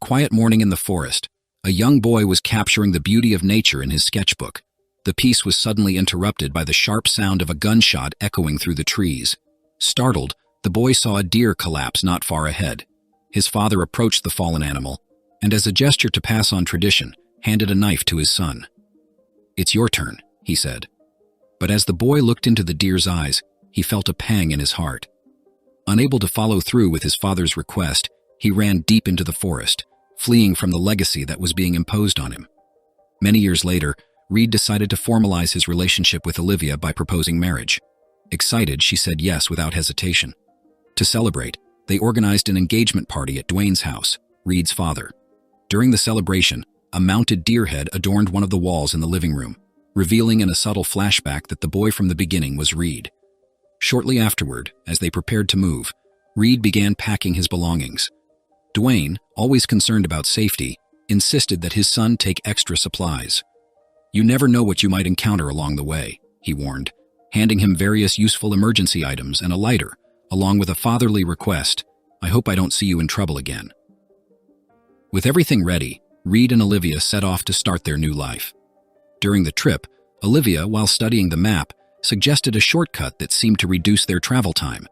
quiet morning in the forest. A young boy was capturing the beauty of nature in his sketchbook. The piece was suddenly interrupted by the sharp sound of a gunshot echoing through the trees. Startled, the boy saw a deer collapse not far ahead. His father approached the fallen animal, and as a gesture to pass on tradition, handed a knife to his son. "It's your turn," he said. But as the boy looked into the deer's eyes, he felt a pang in his heart. Unable to follow through with his father's request, he ran deep into the forest, fleeing from the legacy that was being imposed on him. Many years later, Reed decided to formalize his relationship with Olivia by proposing marriage. Excited, she said yes without hesitation. To celebrate, they organized an engagement party at Dwayne's house, Reed's father. During the celebration, a mounted deer head adorned one of the walls in the living room, revealing in a subtle flashback that the boy from the beginning was Reed. Shortly afterward, as they prepared to move, Reed began packing his belongings. Dwayne, always concerned about safety, insisted that his son take extra supplies. "You never know what you might encounter along the way," he warned, handing him various useful emergency items and a lighter, along with a fatherly request, "I hope I don't see you in trouble again." With everything ready, Reed and Olivia set off to start their new life. During the trip, Olivia, while studying the map, suggested a shortcut that seemed to reduce their travel time.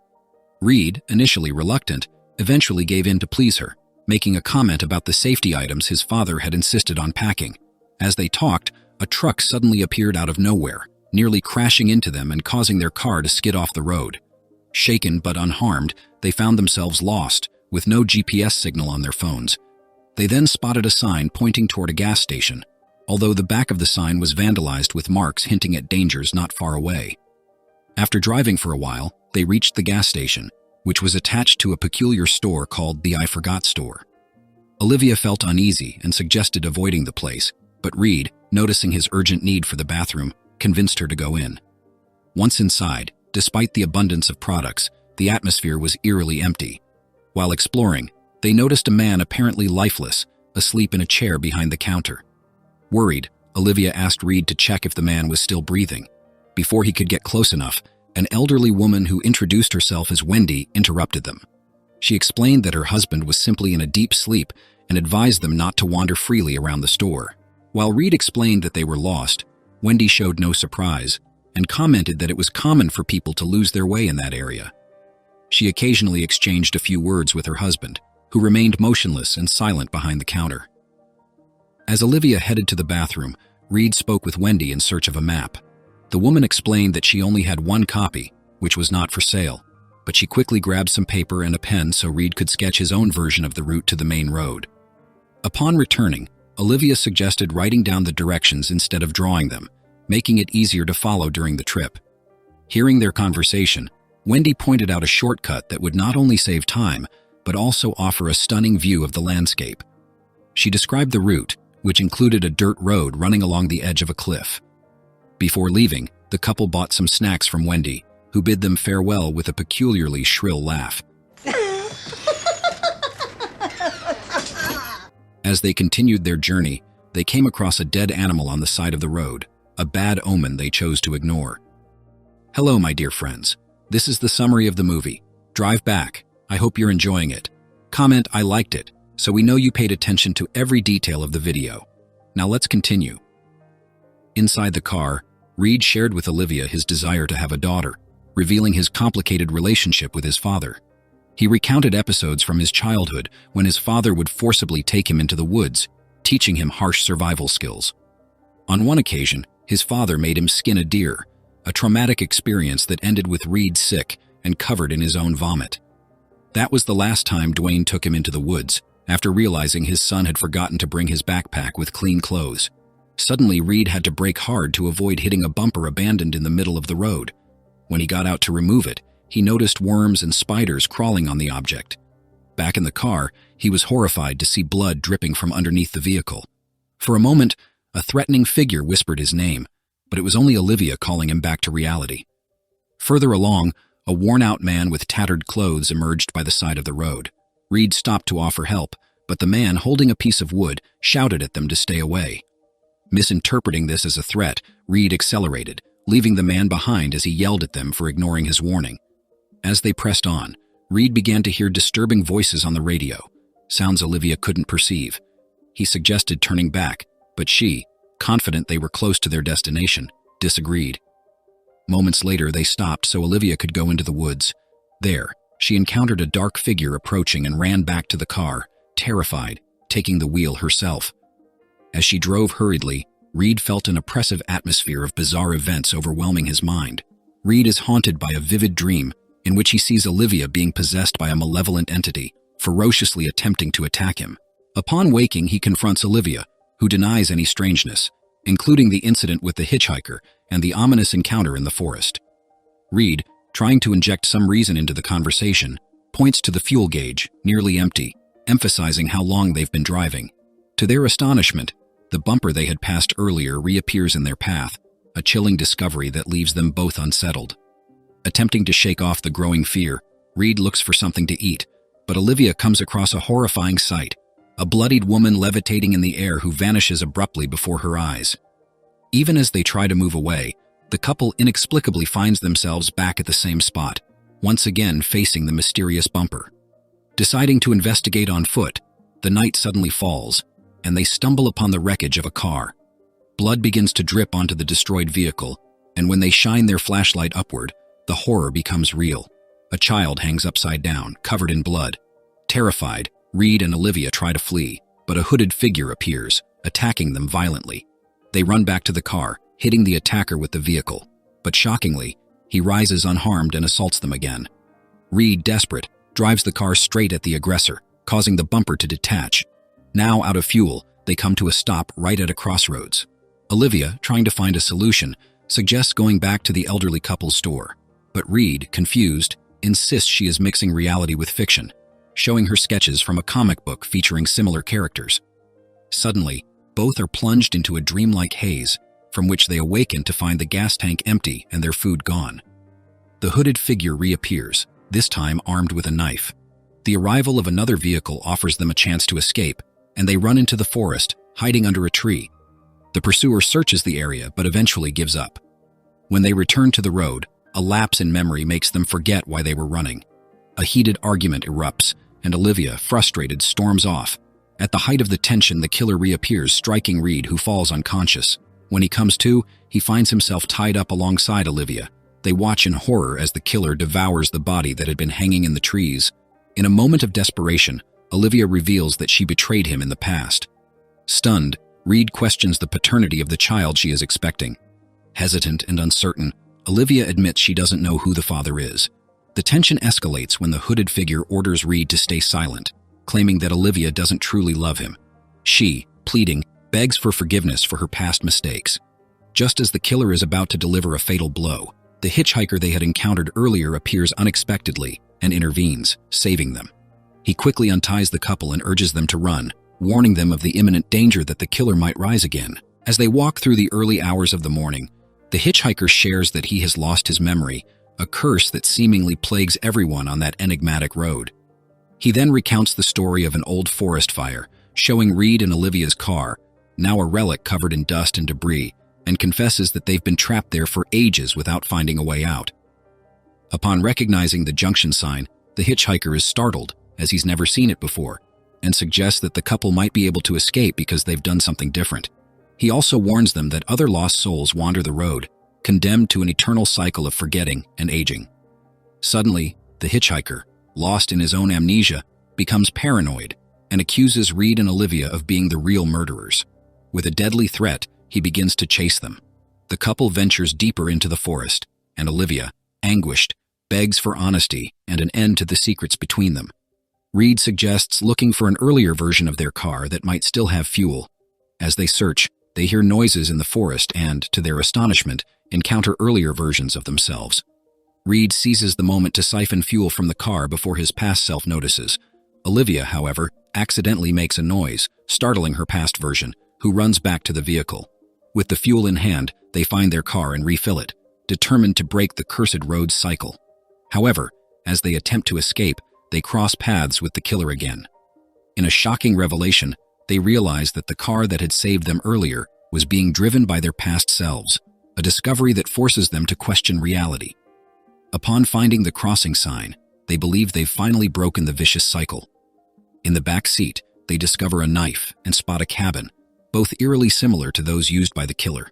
Reed, initially reluctant, eventually gave in to please her, making a comment about the safety items his father had insisted on packing. As they talked, a truck suddenly appeared out of nowhere, nearly crashing into them and causing their car to skid off the road. Shaken but unharmed, they found themselves lost, with no GPS signal on their phones. They then spotted a sign pointing toward a gas station, although the back of the sign was vandalized with marks hinting at dangers not far away. After driving for a while, they reached the gas station, which was attached to a peculiar store called the I Forgot store. Olivia felt uneasy and suggested avoiding the place, but Reed, noticing his urgent need for the bathroom, convinced her to go in. Once inside, despite the abundance of products, the atmosphere was eerily empty. While exploring, they noticed a man apparently lifeless, asleep in a chair behind the counter. Worried, Olivia asked Reed to check if the man was still breathing. Before he could get close enough, an elderly woman who introduced herself as Wendy interrupted them. She explained that her husband was simply in a deep sleep and advised them not to wander freely around the store. While Reed explained that they were lost, Wendy showed no surprise and commented that it was common for people to lose their way in that area. She occasionally exchanged a few words with her husband, who remained motionless and silent behind the counter. As Olivia headed to the bathroom, Reed spoke with Wendy in search of a map. The woman explained that she only had one copy, which was not for sale, but she quickly grabbed some paper and a pen so Reed could sketch his own version of the route to the main road. Upon returning, Olivia suggested writing down the directions instead of drawing them, making it easier to follow during the trip. Hearing their conversation, Wendy pointed out a shortcut that would not only save time, but also offer a stunning view of the landscape. She described the route, which included a dirt road running along the edge of a cliff. Before leaving, the couple bought some snacks from Wendy, who bid them farewell with a peculiarly shrill laugh. As they continued their journey, they came across a dead animal on the side of the road, a bad omen they chose to ignore. "Hello, my dear friends. This is the summary of the movie. Drive back. I hope you're enjoying it. Comment, I liked it, so we know you paid attention to every detail of the video. Now let's continue." Inside the car, Reed shared with Olivia his desire to have a daughter, revealing his complicated relationship with his father. He recounted episodes from his childhood when his father would forcibly take him into the woods, teaching him harsh survival skills. On one occasion, his father made him skin a deer, a traumatic experience that ended with Reed sick and covered in his own vomit. That was the last time Dwayne took him into the woods, after realizing his son had forgotten to bring his backpack with clean clothes. Suddenly, Reed had to brake hard to avoid hitting a bumper abandoned in the middle of the road. When he got out to remove it, he noticed worms and spiders crawling on the object. Back in the car, he was horrified to see blood dripping from underneath the vehicle. For a moment, a threatening figure whispered his name, but it was only Olivia calling him back to reality. Further along, a worn-out man with tattered clothes emerged by the side of the road. Reed stopped to offer help, but the man holding a piece of wood shouted at them to stay away. Misinterpreting this as a threat, Reed accelerated, leaving the man behind as he yelled at them for ignoring his warning. As they pressed on, Reed began to hear disturbing voices on the radio. sounds Olivia couldn't perceive. He suggested turning back, but she, confident they were close to their destination, disagreed. Moments later, they stopped so Olivia could go into the woods. There, she encountered a dark figure approaching and ran back to the car, terrified, taking the wheel herself. As she drove hurriedly, Reed felt an oppressive atmosphere of bizarre events overwhelming his mind. Reed is haunted by a vivid dream in which he sees Olivia being possessed by a malevolent entity, ferociously attempting to attack him. Upon waking, he confronts Olivia, who denies any strangeness, including the incident with the hitchhiker and the ominous encounter in the forest. Reed, trying to inject some reason into the conversation, points to the fuel gauge, nearly empty, emphasizing how long they've been driving. To their astonishment, the bumper they had passed earlier reappears in their path, a chilling discovery that leaves them both unsettled. Attempting to shake off the growing fear, Reed looks for something to eat, but Olivia comes across a horrifying sight, a bloodied woman levitating in the air who vanishes abruptly before her eyes. Even as they try to move away, the couple inexplicably finds themselves back at the same spot, once again facing the mysterious bumper. Deciding to investigate on foot, the night suddenly falls, and they stumble upon the wreckage of a car. Blood begins to drip onto the destroyed vehicle, and when they shine their flashlight upward, the horror becomes real. A child hangs upside down, covered in blood. Terrified, Reed and Olivia try to flee, but a hooded figure appears, attacking them violently. They run back to the car, hitting the attacker with the vehicle, but shockingly, he rises unharmed and assaults them again. Reed, desperate, drives the car straight at the aggressor, causing the bumper to detach. Now out of fuel, they come to a stop right at a crossroads. Olivia, trying to find a solution, suggests going back to the elderly couple's store, but Reed, confused, insists she is mixing reality with fiction, showing her sketches from a comic book featuring similar characters. Suddenly, both are plunged into a dreamlike haze, from which they awaken to find the gas tank empty and their food gone. The hooded figure reappears, this time armed with a knife. The arrival of another vehicle offers them a chance to escape, and they run into the forest, hiding under a tree. The pursuer searches the area but eventually gives up. When they return to the road, a lapse in memory makes them forget why they were running. A heated argument erupts, and Olivia, frustrated, storms off. At the height of the tension, the killer reappears, striking Reed, who falls unconscious. When he comes to, he finds himself tied up alongside Olivia. They watch in horror as the killer devours the body that had been hanging in the trees. In a moment of desperation, Olivia reveals that she betrayed him in the past. Stunned, Reed questions the paternity of the child she is expecting. Hesitant and uncertain, Olivia admits she doesn't know who the father is. The tension escalates when the hooded figure orders Reed to stay silent, claiming that Olivia doesn't truly love him. She, pleading, begs for forgiveness for her past mistakes. Just as the killer is about to deliver a fatal blow, the hitchhiker they had encountered earlier appears unexpectedly and intervenes, saving them. He quickly unties the couple and urges them to run, warning them of the imminent danger that the killer might rise again. As they walk through the early hours of the morning, the hitchhiker shares that he has lost his memory, a curse that seemingly plagues everyone on that enigmatic road. He then recounts the story of an old forest fire, showing Reed and Olivia's car, now a relic covered in dust and debris, and confesses that they've been trapped there for ages without finding a way out. Upon recognizing the junction sign, the hitchhiker is startled, as he's never seen it before, and suggests that the couple might be able to escape because they've done something different. He also warns them that other lost souls wander the road, condemned to an eternal cycle of forgetting and aging. Suddenly, the hitchhiker, lost in his own amnesia, becomes paranoid and accuses Reed and Olivia of being the real murderers. With a deadly threat, he begins to chase them. The couple ventures deeper into the forest, and Olivia, anguished, begs for honesty and an end to the secrets between them. Reed suggests looking for an earlier version of their car that might still have fuel. As they search, they hear noises in the forest and, to their astonishment, encounter earlier versions of themselves. Reed seizes the moment to siphon fuel from the car before his past self notices. Olivia, however, accidentally makes a noise, startling her past version, who runs back to the vehicle. With the fuel in hand, they find their car and refill it, determined to break the cursed road's cycle. However, as they attempt to escape, they cross paths with the killer again. In a shocking revelation, they realize that the car that had saved them earlier was being driven by their past selves, a discovery that forces them to question reality. Upon finding the crossing sign, they believe they've finally broken the vicious cycle. In the back seat, they discover a knife and spot a cabin, both eerily similar to those used by the killer.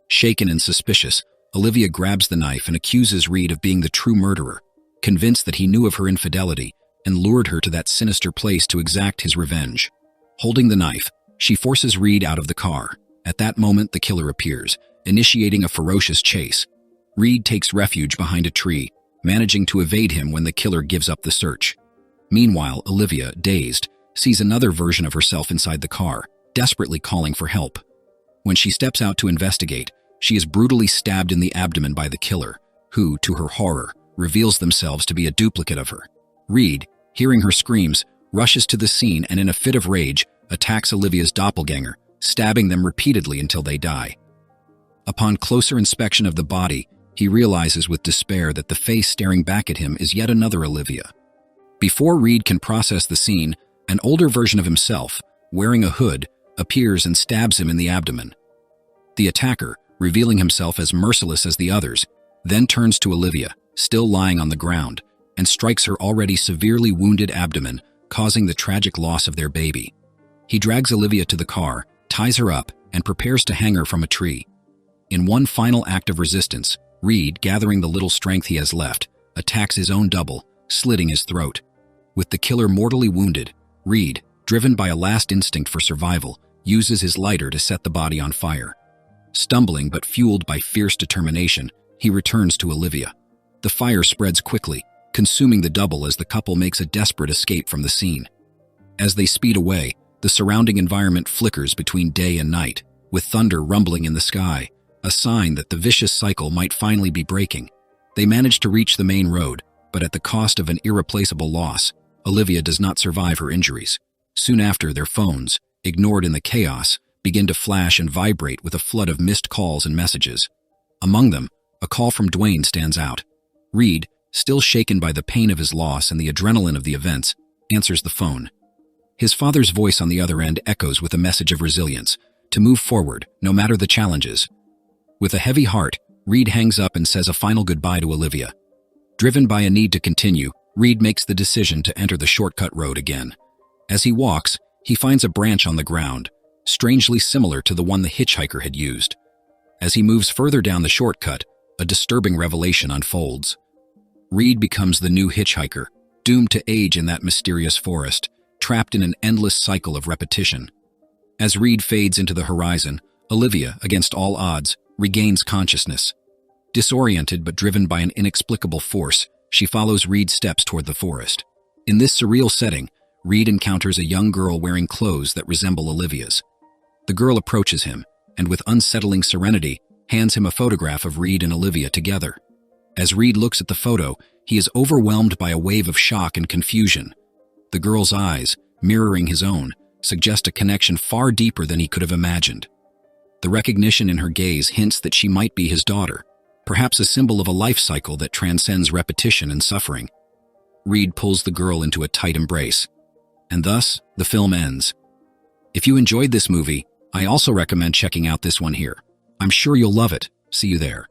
Shaken and suspicious, Olivia grabs the knife and accuses Reed of being the true murderer, convinced that he knew of her infidelity and lured her to that sinister place to exact his revenge. Holding the knife, she forces Reed out of the car. At that moment, the killer appears, initiating a ferocious chase. Reed takes refuge behind a tree, managing to evade him when the killer gives up the search. Meanwhile, Olivia, dazed, sees another version of herself inside the car, desperately calling for help. When she steps out to investigate, she is brutally stabbed in the abdomen by the killer, who, to her horror, reveals themselves to be a duplicate of her. Reed, hearing her screams, rushes to the scene and in a fit of rage, attacks Olivia's doppelganger, stabbing them repeatedly until they die. Upon closer inspection of the body, he realizes with despair that the face staring back at him is yet another Olivia. Before Reed can process the scene, an older version of himself, wearing a hood, appears and stabs him in the abdomen. The attacker, revealing himself as merciless as the others, then turns to Olivia, still lying on the ground, and strikes her already severely wounded abdomen, causing the tragic loss of their baby. He drags Olivia to the car, ties her up, and prepares to hang her from a tree. In one final act of resistance, Reed, gathering the little strength he has left, attacks his own double, slitting his throat. With the killer mortally wounded, Reed, driven by a last instinct for survival, uses his lighter to set the body on fire. Stumbling but fueled by fierce determination, he returns to Olivia. The fire spreads quickly, consuming the double as the couple makes a desperate escape from the scene. As they speed away, the surrounding environment flickers between day and night, with thunder rumbling in the sky, a sign that the vicious cycle might finally be breaking. They manage to reach the main road, but at the cost of an irreplaceable loss. Olivia does not survive her injuries. Soon after, their phones, ignored in the chaos, begin to flash and vibrate with a flood of missed calls and messages. Among them, a call from Dwayne stands out. Reed, still shaken by the pain of his loss and the adrenaline of the events, answers the phone. His father's voice on the other end echoes with a message of resilience, to move forward, no matter the challenges. With a heavy heart, Reed hangs up and says a final goodbye to Olivia. Driven by a need to continue, Reed makes the decision to enter the shortcut road again. As he walks, he finds a branch on the ground, strangely similar to the one the hitchhiker had used. As he moves further down the shortcut, a disturbing revelation unfolds. Reed becomes the new hitchhiker, doomed to age in that mysterious forest, trapped in an endless cycle of repetition. As Reed fades into the horizon, Olivia, against all odds, regains consciousness. Disoriented but driven by an inexplicable force, she follows Reed's steps toward the forest. In this surreal setting, Reed encounters a young girl wearing clothes that resemble Olivia's. The girl approaches him, and with unsettling serenity, hands him a photograph of Reed and Olivia together. As Reed looks at the photo, he is overwhelmed by a wave of shock and confusion. The girl's eyes, mirroring his own, suggest a connection far deeper than he could have imagined. The recognition in her gaze hints that she might be his daughter, perhaps a symbol of a life cycle that transcends repetition and suffering. Reed pulls the girl into a tight embrace. And thus, the film ends. If you enjoyed this movie, I also recommend checking out this one here. I'm sure you'll love it. See you there.